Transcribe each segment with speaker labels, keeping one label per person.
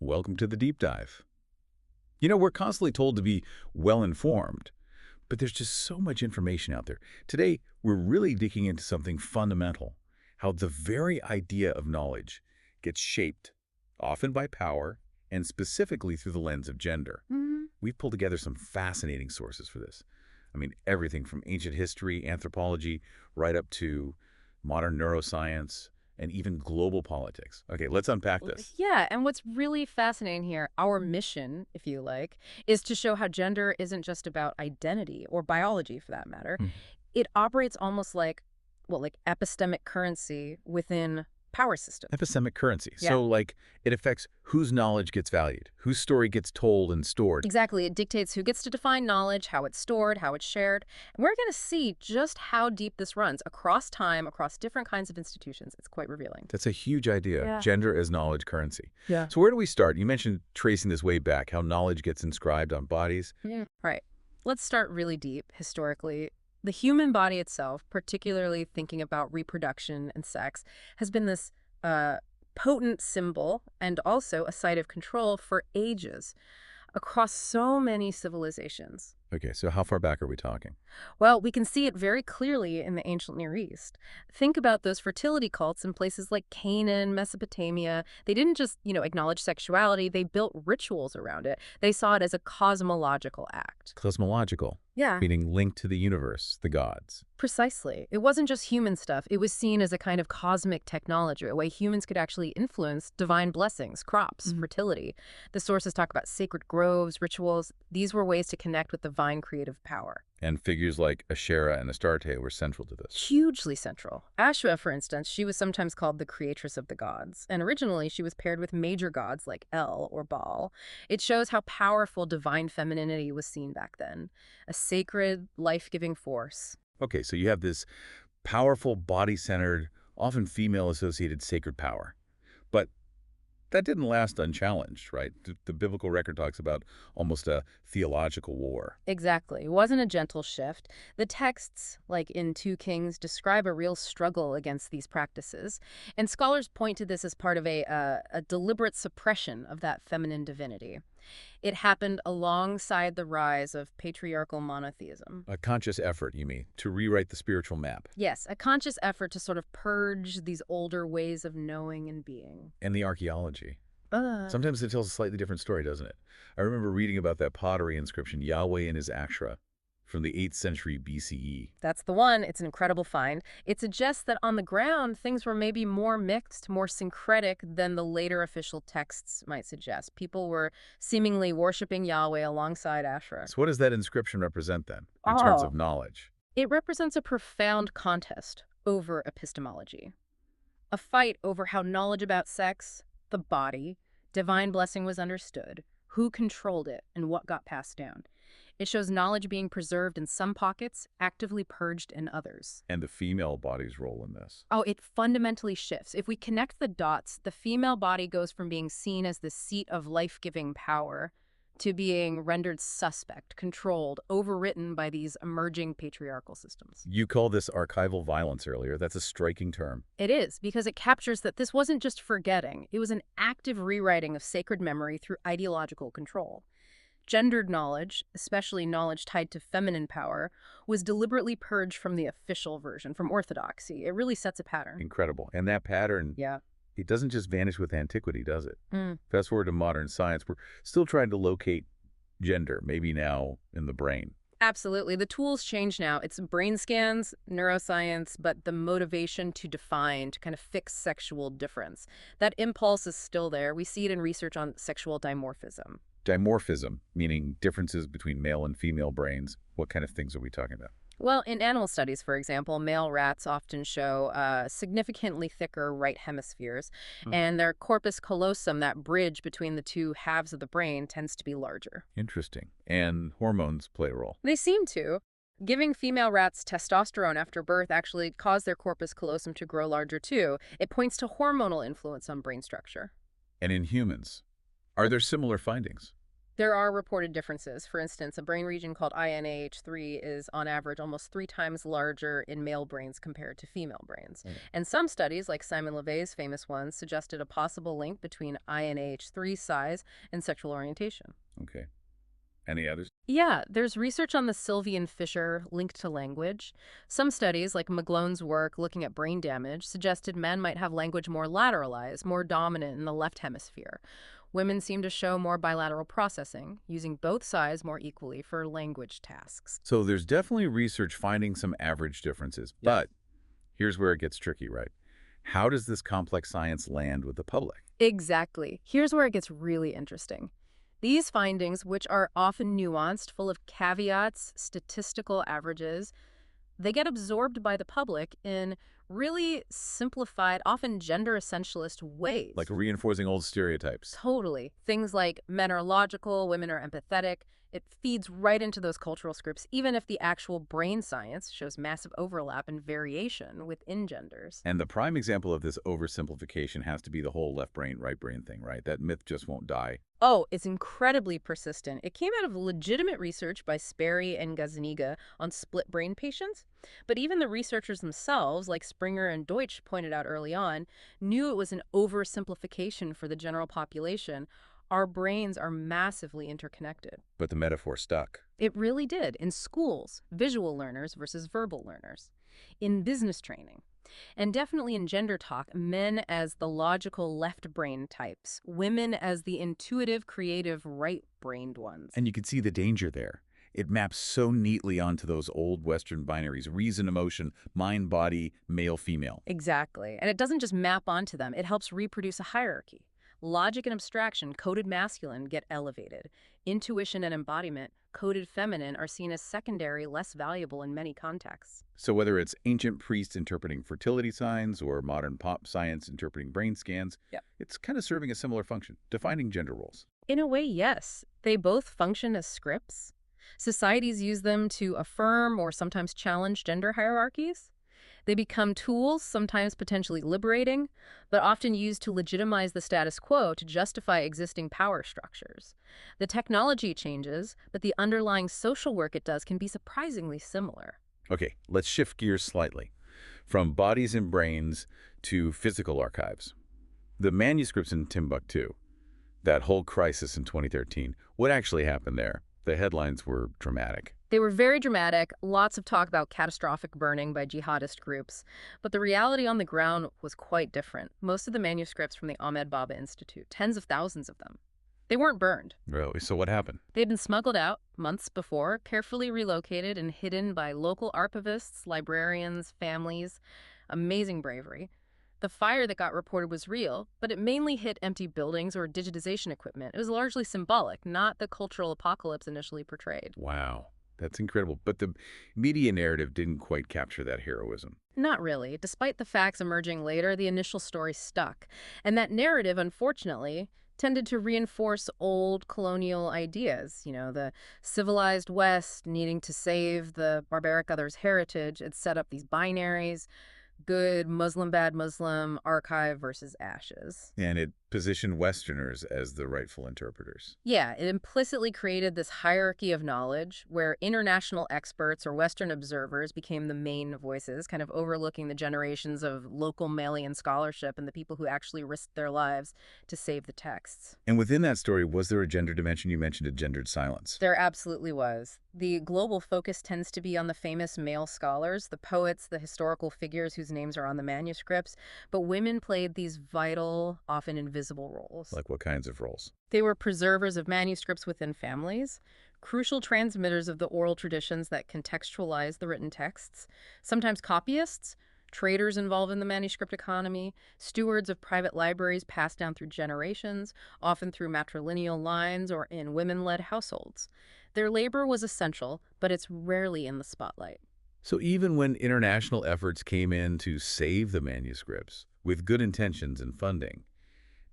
Speaker 1: welcome to the deep dive. You know, we're constantly told to be well-informed, but there's just so much information out there. Today, we're really digging into something fundamental, how the very idea of knowledge gets shaped, often by power, and specifically through the lens of gender. We've pulled together some fascinating sources for this. I mean, everything from ancient history, anthropology, right up to modern neuroscience, and even global politics. Okay, let's unpack this.
Speaker 2: Yeah, and what's really fascinating here, our mission, if you like, is to show how gender isn't just about identity or biology for that matter. It operates almost like, well, like epistemic currency within power systems.
Speaker 1: Epistemic currency.
Speaker 2: Yeah.
Speaker 1: So, like, it affects whose knowledge gets valued, whose story gets told and stored.
Speaker 2: Exactly. It dictates who gets to define knowledge, how it's stored, how it's shared. And we're going to see just how deep this runs across time, across different kinds of institutions. It's quite revealing.
Speaker 1: That's a huge idea,
Speaker 2: Yeah.
Speaker 1: gender as knowledge currency.
Speaker 2: Yeah.
Speaker 1: So where do we start? You mentioned tracing this way back, how knowledge gets inscribed on bodies.
Speaker 2: Right. Let's start really deep, historically. The human body itself, particularly thinking about reproduction and sex, has been this potent symbol and also a site of control for ages across so many civilizations.
Speaker 1: Okay, so how far back are we talking?
Speaker 2: Well, we can see it very clearly in the ancient Near East. Think about those fertility cults in places like Canaan, Mesopotamia. They didn't just, acknowledge sexuality. They built rituals around it. They saw it as a cosmological act.
Speaker 1: Cosmological,
Speaker 2: Yeah.
Speaker 1: meaning linked to the universe, the gods.
Speaker 2: Precisely. It wasn't just human stuff. It was seen as a kind of cosmic technology, a way humans could actually influence divine blessings, crops, fertility. The sources talk about sacred groves, rituals. These were ways to connect with divine creative power.
Speaker 1: And figures like Asherah and Astarte were central to this.
Speaker 2: Hugely central. Asherah, for instance, she was sometimes called the creatress of the gods, and originally she was paired with major gods like El or Baal. It shows how powerful divine femininity was seen back then, a sacred, life-giving force.
Speaker 1: Okay, so you have this powerful, body-centered, often female-associated sacred power. But that didn't last unchallenged, right? The biblical record talks about almost a theological war.
Speaker 2: Exactly. It wasn't a gentle shift. The texts, like in 2 Kings, describe a real struggle against these practices. And scholars point to this as part of a deliberate suppression of that feminine divinity. It happened alongside the rise of patriarchal monotheism.
Speaker 1: A conscious effort, you mean, to rewrite the spiritual map.
Speaker 2: Yes, a conscious effort to sort of purge these older ways of knowing and being.
Speaker 1: And the archaeology. Sometimes it tells a slightly different story, doesn't it? I remember reading about that pottery inscription, Yahweh in his Asherah, from the 8th century BCE.
Speaker 2: That's the one. It's an incredible find. It suggests that on the ground, things were maybe more mixed, more syncretic than the later official texts might suggest. People were seemingly worshiping Yahweh alongside Asherah.
Speaker 1: So what does that inscription represent then, in terms of knowledge?
Speaker 2: It represents a profound contest over epistemology. A fight over how knowledge about sex, the body, divine blessing was understood, who controlled it, and what got passed down. It shows knowledge being preserved in some pockets, actively purged in others.
Speaker 1: And the female body's role in this.
Speaker 2: Oh, it fundamentally shifts. If we connect the dots, the female body goes from being seen as the seat of life-giving power to being rendered suspect, controlled, overwritten by these emerging patriarchal systems.
Speaker 1: You called this archival violence earlier. That's a striking term.
Speaker 2: It is, because it captures that this wasn't just forgetting. It was an active rewriting of sacred memory through ideological control. Gendered knowledge, especially knowledge tied to feminine power, was deliberately purged from the official version, from orthodoxy. It really sets a pattern.
Speaker 1: Incredible. And that pattern,
Speaker 2: Yeah.
Speaker 1: it doesn't just vanish with antiquity, does it? Fast forward to modern science, we're still trying to locate gender, maybe now in the brain.
Speaker 2: Absolutely. The tools change now. It's brain scans, neuroscience, but the motivation to define, to kind of fix sexual difference. That impulse is still there. We see it in research on sexual dimorphism.
Speaker 1: Dimorphism, meaning differences between male and female brains. What kind of things are we talking about?
Speaker 2: Well, in animal studies, for example, male rats often show significantly thicker right hemispheres, and their corpus callosum, that bridge between the two halves of the brain, tends to be larger.
Speaker 1: Interesting. And hormones play a role.
Speaker 2: They seem to. Giving female rats testosterone after birth actually caused their corpus callosum to grow larger, too. It points to hormonal influence on brain structure.
Speaker 1: And in humans, are there similar findings?
Speaker 2: There are reported differences. For instance, a brain region called INAH3 is on average almost 3 times larger in male brains compared to female brains.
Speaker 1: Mm.
Speaker 2: And some studies, like Simon LeVay's famous ones, suggested a possible link between INAH3 size and sexual orientation.
Speaker 1: Okay. Any others?
Speaker 2: Yeah, there's research on the Sylvian fissure linked to language. Some studies, like McGlone's work looking at brain damage, suggested men might have language more lateralized, more dominant in the left hemisphere. Women seem to show more bilateral processing, using both sides more equally for language tasks.
Speaker 1: So there's definitely research finding some average differences, but here's where it gets tricky, right? How does this complex science land with the public?
Speaker 2: Exactly. Here's where it gets really interesting. These findings, which are often nuanced, full of caveats, statistical averages, they get absorbed by the public in really simplified, often gender essentialist ways.
Speaker 1: Like reinforcing old stereotypes.
Speaker 2: Totally. Things like men are logical, women are empathetic. It feeds right into those cultural scripts, even if the actual brain science shows massive overlap and variation within genders.
Speaker 1: And the prime example of this oversimplification has to be the whole left brain, right brain thing, right? That myth just won't die.
Speaker 2: Oh, it's incredibly persistent. It came out of legitimate research by Sperry and Gazaniga on split brain patients. But even the researchers themselves, like Springer and Deutsch pointed out early on, knew it was an oversimplification for the general population. Our brains are massively interconnected.
Speaker 1: But the metaphor stuck.
Speaker 2: It really did. In schools, visual learners versus verbal learners. In business training. And definitely in gender talk, men as the logical left brain types, women as the intuitive, creative, right-brained ones.
Speaker 1: And you can see the danger there. It maps so neatly onto those old Western binaries, reason, emotion, mind, body, male, female.
Speaker 2: Exactly. And it doesn't just map onto them, it helps reproduce a hierarchy. Logic and abstraction, coded masculine, get elevated. Intuition and embodiment, coded feminine, are seen as secondary, less valuable in many contexts.
Speaker 1: So whether it's ancient priests interpreting fertility signs or modern pop science interpreting brain scans, it's kind of serving a similar function, defining gender roles.
Speaker 2: In a way, yes. They both function as scripts. Societies use them to affirm or sometimes challenge gender hierarchies. They become tools, sometimes potentially liberating, but often used to legitimize the status quo to justify existing power structures. The technology changes, but the underlying social work it does can be surprisingly similar.
Speaker 1: Okay, let's shift gears slightly. From bodies and brains to physical archives. The manuscripts in Timbuktu, that whole crisis in 2013, what actually happened there? The headlines were dramatic.
Speaker 2: They were very dramatic, lots of talk about catastrophic burning by jihadist groups, but the reality on the ground was quite different. Most of the manuscripts from the Ahmed Baba Institute, tens of thousands of them, they weren't burned.
Speaker 1: Really? So what happened?
Speaker 2: They had been smuggled out months before, carefully relocated and hidden by local archivists, librarians, families. Amazing bravery. The fire that got reported was real, but it mainly hit empty buildings or digitization equipment. It was largely symbolic, not the cultural apocalypse initially portrayed.
Speaker 1: Wow. That's incredible. But the media narrative didn't quite capture that heroism.
Speaker 2: Not really. Despite the facts emerging later, the initial story stuck. And that narrative, unfortunately, tended to reinforce old colonial ideas. You know, the civilized West needing to save the barbaric other's heritage. It set up these binaries, good Muslim, bad Muslim, archive versus ashes.
Speaker 1: And it positioned Westerners as the rightful interpreters.
Speaker 2: Yeah, it implicitly created this hierarchy of knowledge where international experts or Western observers became the main voices, kind of overlooking the generations of local Malian scholarship and the people who actually risked their lives to save the texts.
Speaker 1: And within that story, was there a gender dimension? You mentioned a gendered silence.
Speaker 2: There absolutely was. The global focus tends to be on the famous male scholars, the poets, the historical figures whose names are on the manuscripts, but women played these vital, often invisible roles.
Speaker 1: Like what kinds of roles?
Speaker 2: They were preservers of manuscripts within families, crucial transmitters of the oral traditions that contextualize the written texts, sometimes copyists, traders involved in the manuscript economy, stewards of private libraries passed down through generations, often through matrilineal lines or in women-led households. Their labor was essential, but it's rarely in the spotlight.
Speaker 1: So even when international efforts came in to save the manuscripts, with good intentions and funding,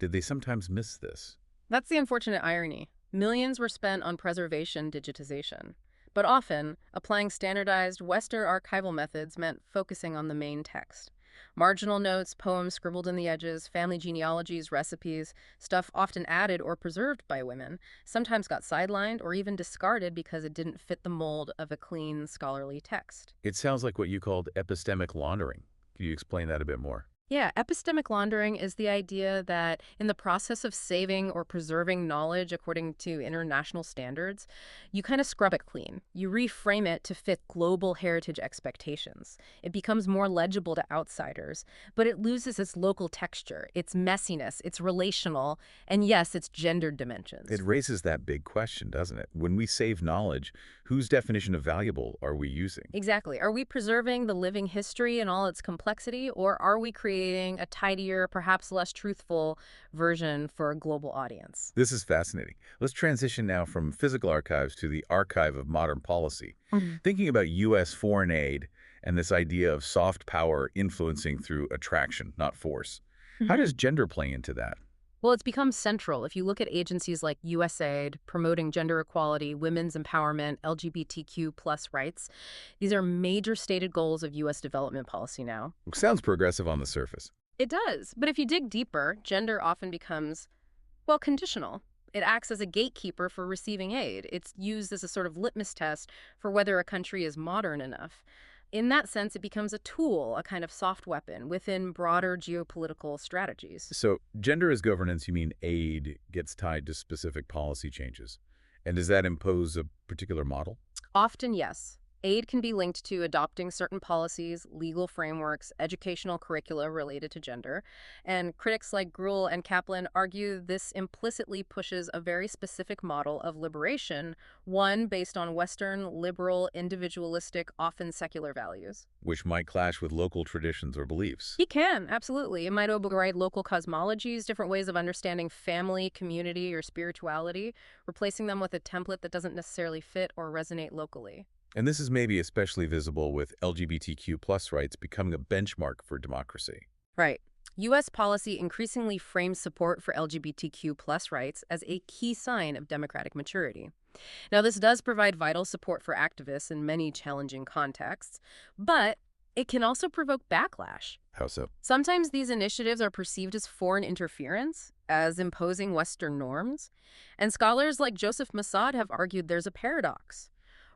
Speaker 1: did they sometimes miss this?
Speaker 2: That's the unfortunate irony. Millions were spent on preservation digitization. But often, applying standardized Western archival methods meant focusing on the main text. Marginal notes, poems scribbled in the edges, family genealogies, recipes, stuff often added or preserved by women, sometimes got sidelined or even discarded because it didn't fit the mold of a clean, scholarly text.
Speaker 1: It sounds like what you called epistemic laundering. Can you explain that a bit more?
Speaker 2: Yeah, epistemic laundering is the idea that in the process of saving or preserving knowledge according to international standards, you kind of scrub it clean. You reframe it to fit global heritage expectations. It becomes more legible to outsiders, but it loses its local texture, its messiness, its relational, and yes, its gendered
Speaker 1: It
Speaker 2: dimensions.
Speaker 1: raises that big question, doesn't it? When we save knowledge, whose definition of valuable are we using?
Speaker 2: Exactly. Are we preserving the living history in all its complexity, or are we creating a tidier, perhaps less truthful version for a global audience?
Speaker 1: This is fascinating. Let's transition now from physical archives to the archive of modern policy.
Speaker 2: Mhm.
Speaker 1: Thinking about U.S. foreign aid and this idea of soft power influencing through attraction, not force. How does
Speaker 2: Mhm.
Speaker 1: gender play into that?
Speaker 2: Well, it's become central. If you look at agencies like USAID promoting gender equality, women's empowerment, LGBTQ plus rights, these are major stated goals of U.S. development policy now.
Speaker 1: Sounds progressive on the surface.
Speaker 2: It does. But if you dig deeper, gender often becomes, well, conditional. It acts as a gatekeeper for receiving aid. It's used as a sort of litmus test for whether a country is modern enough. In that sense, it becomes a tool, a kind of soft weapon within broader geopolitical strategies.
Speaker 1: So gender as governance, you mean aid gets tied to specific policy changes. And does that impose a particular model?
Speaker 2: Often, yes. Aid can be linked to adopting certain policies, legal frameworks, educational curricula related to gender. And critics like Gruhl and Kaplan argue this implicitly pushes a very specific model of liberation, one based on Western, liberal, individualistic, often secular values.
Speaker 1: Which might clash with local traditions or beliefs.
Speaker 2: He can, absolutely. It might override local cosmologies, different ways of understanding family, community, or spirituality, replacing them with a template that doesn't necessarily fit or resonate locally.
Speaker 1: And this is maybe especially visible with LGBTQ plus rights becoming a benchmark for democracy.
Speaker 2: Right. U.S. policy increasingly frames support for LGBTQ plus rights as a key sign of democratic maturity. Now, this does provide vital support for activists in many challenging contexts, but it can also provoke backlash.
Speaker 1: How so?
Speaker 2: Sometimes these initiatives are perceived as foreign interference, as imposing Western norms, and scholars like Joseph Massad have argued there's a paradox.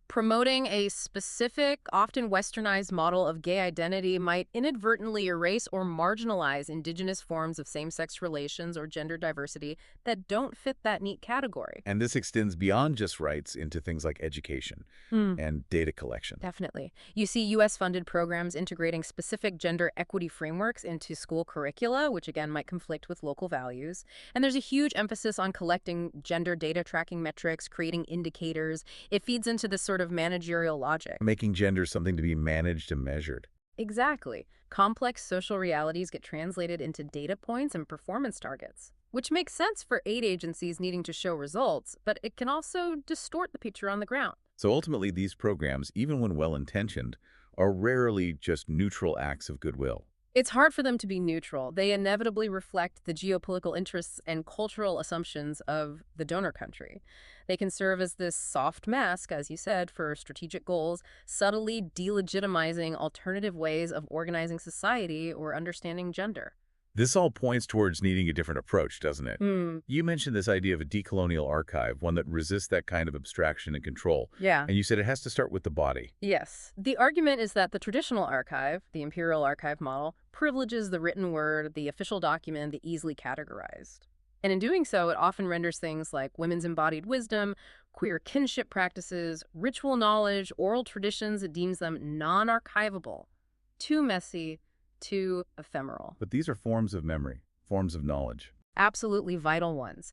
Speaker 2: Promoting a specific, often westernized model of gay identity might inadvertently erase or marginalize indigenous forms of same-sex relations or gender diversity that don't fit that neat category.
Speaker 1: And this extends beyond just rights into things like education and data collection.
Speaker 2: Definitely. You see U.S.-funded programs integrating specific gender equity frameworks into school curricula, which again might conflict with local values. And there's a huge emphasis on collecting gender data tracking metrics, creating indicators. It feeds into this sort of managerial logic.
Speaker 1: Making gender something to be managed and measured.
Speaker 2: Exactly. Complex social realities get translated into data points and performance targets, which makes sense for aid agencies needing to show results, but it can also distort the picture on the ground.
Speaker 1: So ultimately, these programs, even when well-intentioned, are rarely just neutral acts of goodwill.
Speaker 2: It's hard for them to be neutral. They inevitably reflect the geopolitical interests and cultural assumptions of the donor country. They can serve as this soft mask, as you said, for strategic goals, subtly delegitimizing alternative ways of organizing society or understanding gender.
Speaker 1: This all points towards needing a different approach, doesn't it?
Speaker 2: Hmm.
Speaker 1: You mentioned this idea of a decolonial archive, one that resists that kind of abstraction and control.
Speaker 2: Yeah.
Speaker 1: And you said it has to start with the body.
Speaker 2: Yes. The argument is that the traditional archive, the imperial archive model, privileges the written word, the official document, the easily categorized. And in doing so, it often renders things like women's embodied wisdom, queer kinship practices, ritual knowledge, oral traditions, it deems them non-archivable, too messy, too ephemeral.
Speaker 1: But these are forms of memory, forms of knowledge.
Speaker 2: Absolutely vital ones.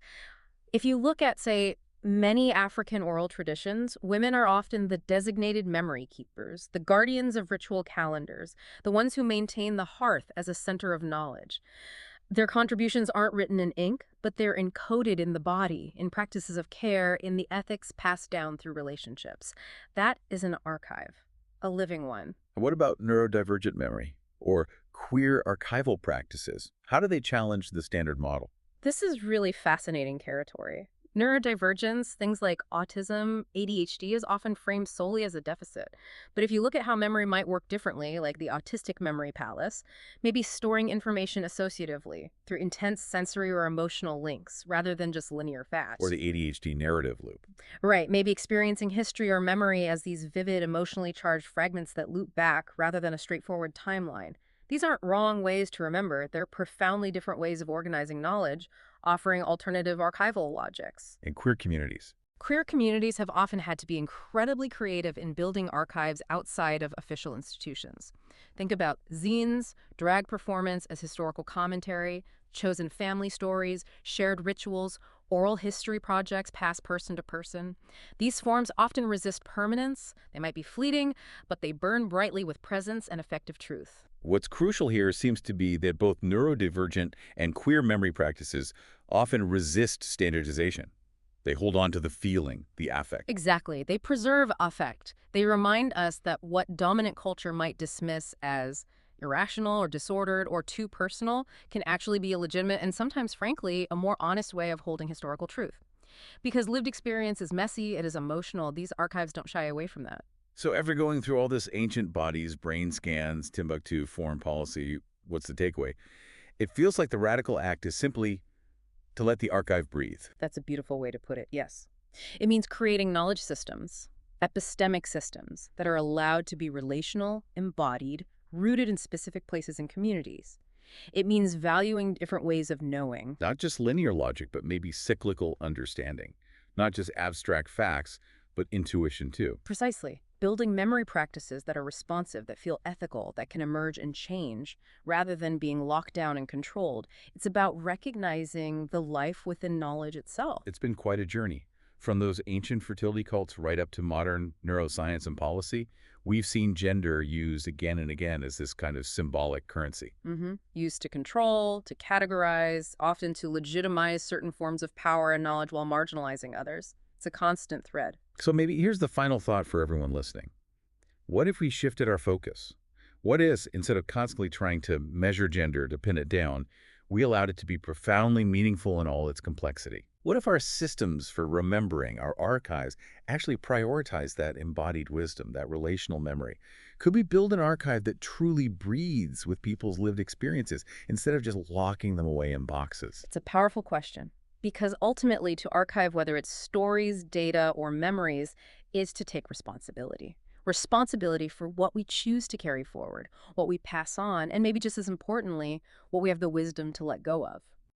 Speaker 2: If you look at, say, many African oral traditions, women are often the designated memory keepers, the guardians of ritual calendars, the ones who maintain the hearth as a center of knowledge. Their contributions aren't written in ink, but they're encoded in the body, in practices of care, in the ethics passed down through relationships. That is an archive, a living one.
Speaker 1: What about neurodivergent memory or queer archival practices? How do they challenge the standard model?
Speaker 2: This is really fascinating territory. Neurodivergence, things like autism, ADHD, is often framed solely as a deficit. But if you look at how memory might work differently, like the autistic memory palace, maybe storing information associatively through intense sensory or emotional links rather than just linear
Speaker 1: Or
Speaker 2: facts.
Speaker 1: the ADHD narrative loop.
Speaker 2: Right, maybe experiencing history or memory as these vivid, emotionally charged fragments that loop back rather than a straightforward timeline. These aren't wrong ways to remember, they're profoundly different ways of organizing knowledge, offering alternative archival logics.
Speaker 1: And queer communities.
Speaker 2: Queer communities have often had to be incredibly creative in building archives outside of official institutions. Think about zines, drag performance as historical commentary, chosen family stories, shared rituals, oral history projects passed person to person. These forms often resist permanence. They might be fleeting, but they burn brightly with presence and effective truth.
Speaker 1: What's crucial here seems to be that both neurodivergent and queer memory practices often resist standardization. They hold on to the feeling, the affect.
Speaker 2: Exactly. They preserve affect. They remind us that what dominant culture might dismiss as irrational or disordered or too personal can actually be a legitimate and sometimes, frankly, a more honest way of holding historical truth. Because lived experience is messy, it is emotional, these archives don't shy away from that.
Speaker 1: So after going through all this ancient bodies, brain scans, Timbuktu, foreign policy, what's the takeaway? It feels like the radical act is simply to let the archive breathe.
Speaker 2: That's a beautiful way to put it, yes. It means creating knowledge systems, epistemic systems, that are allowed to be relational, embodied, rooted in specific places and communities. It means valuing different ways of knowing.
Speaker 1: Not just linear logic, but maybe cyclical understanding. Not just abstract facts, but intuition too.
Speaker 2: Precisely. Building memory practices that are responsive, that feel ethical, that can emerge and change, rather than being locked down and controlled. It's about recognizing the life within knowledge itself.
Speaker 1: It's been quite a journey. From those ancient fertility cults right up to modern neuroscience and policy, we've seen gender used again and again as this kind of symbolic currency.
Speaker 2: Used to control, to categorize, often to legitimize certain forms of power and knowledge while marginalizing others. It's a constant thread.
Speaker 1: So maybe here's the final thought for everyone listening. What if we shifted our focus? What if, instead of constantly trying to measure gender to pin it down, we allowed it to be profoundly meaningful in all its complexity? What if our systems for remembering, our archives, actually prioritize that embodied wisdom, that relational memory? Could we build an archive that truly breathes with people's lived experiences instead of just locking them away in boxes?
Speaker 2: It's a powerful question. Because ultimately, to archive, whether it's stories, data, or memories, is to take responsibility. Responsibility for what we choose to carry forward, what we pass on, and maybe just as importantly, what we have the wisdom to let go of.